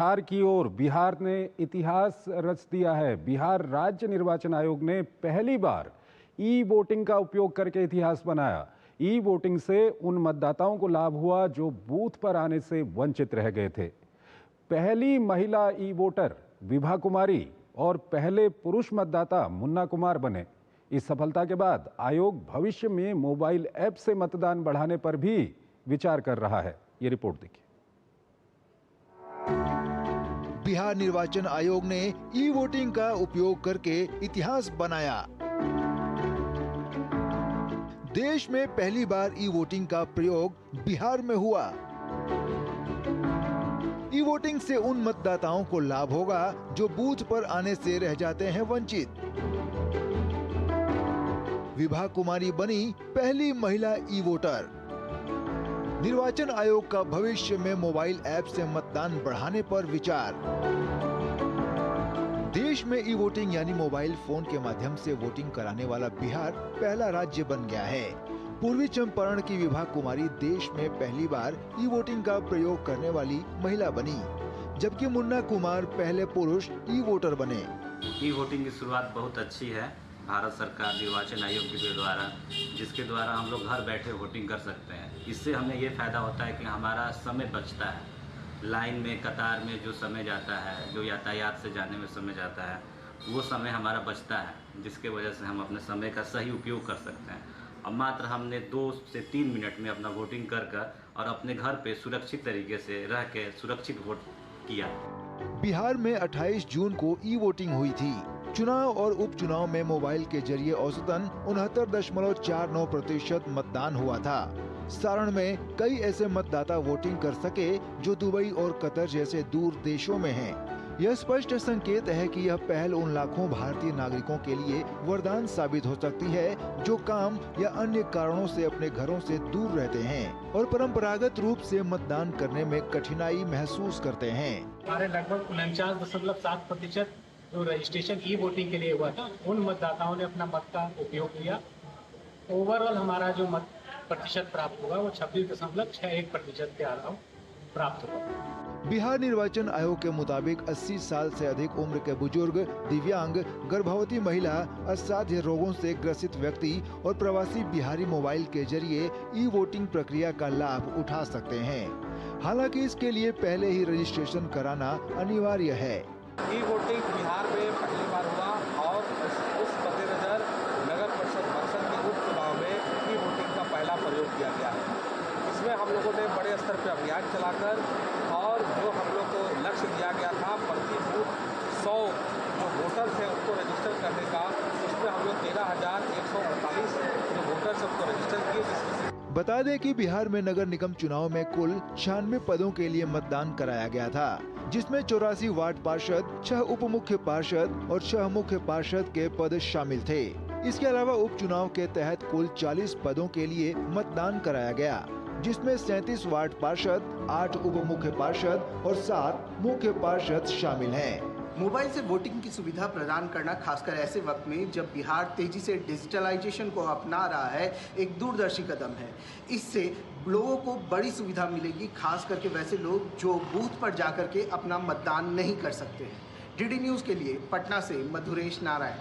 बिहार की ओर बिहार ने इतिहास रच दिया है। बिहार राज्य निर्वाचन आयोग ने पहली बार ई वोटिंग का उपयोग करके इतिहास बनाया। ई वोटिंग से उन मतदाताओं को लाभ हुआ जो बूथ पर आने से वंचित रह गए थे। पहली महिला ई वोटर विभा कुमारी और पहले पुरुष मतदाता मुन्ना कुमार बने। इस सफलता के बाद आयोग भविष्य में मोबाइल ऐप से मतदान बढ़ाने पर भी विचार कर रहा है। ये रिपोर्ट देखिए। बिहार निर्वाचन आयोग ने ई वोटिंग का उपयोग करके इतिहास बनाया। देश में पहली बार ई वोटिंग का प्रयोग बिहार में हुआ। ई वोटिंग से उन मतदाताओं को लाभ होगा जो बूथ पर आने से रह जाते हैं वंचित। विभा कुमारी बनी पहली महिला ई वोटर। निर्वाचन आयोग का भविष्य में मोबाइल ऐप से मतदान बढ़ाने पर विचार। देश में ई वोटिंग यानी मोबाइल फोन के माध्यम से वोटिंग कराने वाला बिहार पहला राज्य बन गया है। पूर्वी चंपारण की विभा कुमारी देश में पहली बार ई वोटिंग का प्रयोग करने वाली महिला बनी, जबकि मुन्ना कुमार पहले पुरुष ई वोटर बने। ई वोटिंग की शुरुआत बहुत अच्छी है भारत सरकार निर्वाचन आयोग के द्वारा, जिसके द्वारा हम लोग घर बैठे वोटिंग कर सकते हैं। इससे हमें ये फ़ायदा होता है कि हमारा समय बचता है। लाइन में कतार में जो समय जाता है, जो यातायात से जाने में समय जाता है, वो समय हमारा बचता है, जिसके वजह से हम अपने समय का सही उपयोग कर सकते हैं। अब मात्र हमने 2 से 3 मिनट में अपना वोटिंग कर और अपने घर पे सुरक्षित तरीके से रह के सुरक्षित वोट किया। बिहार में 28 जून को ई वोटिंग हुई थी। चुनाव और उपचुनाव में मोबाइल के जरिए औसतन 69.49% मतदान हुआ था। सारण में कई ऐसे मतदाता वोटिंग कर सके जो दुबई और कतर जैसे दूर देशों में हैं। यह स्पष्ट संकेत है कि यह पहल उन लाखों भारतीय नागरिकों के लिए वरदान साबित हो सकती है जो काम या अन्य कारणों से अपने घरों से दूर रहते हैं और परंपरागत रूप से मतदान करने में कठिनाई महसूस करते हैं। हमारे लगभग 49.7% जो रजिस्ट्रेशन ई वोटिंग के लिए हुआ था, उन मतदाताओं ने अपना मत का उपयोग किया। ओवरऑल हमारा जो मत प्रतिशत प्राप्त हुआ वो 26.61% के आराम प्राप्त हुआ। बिहार निर्वाचन आयोग के मुताबिक 80 साल से अधिक उम्र के बुजुर्ग, दिव्यांग, गर्भवती महिला, असाध्य रोगों से ग्रसित व्यक्ति और प्रवासी बिहारी मोबाइल के जरिए ई वोटिंग प्रक्रिया का लाभ उठा सकते हैं। हालांकि इसके लिए पहले ही रजिस्ट्रेशन कराना अनिवार्य है। ई वोटिंग बिहार में पहली बार हुआ और उस मद्देनजर नगर परिषद के उपचुनाव में ई वोटिंग का पहला प्रयोग किया गया है। इसमें हम लोगों ने बड़े स्तर पर अभियान चलाकर और जो हम लोग को लक्ष्य दिया गया था प्रति बूथ 100 जो वोटर्स हैं उनको रजिस्टर करने का, उसमें हम लोग 13,148 जो वोटर्स उनको रजिस्टर किए। बता दें कि बिहार में नगर निगम चुनाव में कुल 96 पदों के लिए मतदान कराया गया था, जिसमें 84 वार्ड पार्षद, 6 उप मुख्य पार्षद और 6 मुख्य पार्षद के पद शामिल थे। इसके अलावा उपचुनाव के तहत कुल 40 पदों के लिए मतदान कराया गया, जिसमें 37 वार्ड पार्षद, 8 उप मुख्य पार्षद और 7 मुख्य पार्षद शामिल हैं। मोबाइल से वोटिंग की सुविधा प्रदान करना खासकर ऐसे वक्त में जब बिहार तेजी से डिजिटलाइजेशन को अपना रहा है, एक दूरदर्शी कदम है। इससे लोगों को बड़ी सुविधा मिलेगी, खास करके वैसे लोग जो बूथ पर जाकर के अपना मतदान नहीं कर सकते हैं। डीडी न्यूज़ के लिए पटना से मधुरेश नारायण।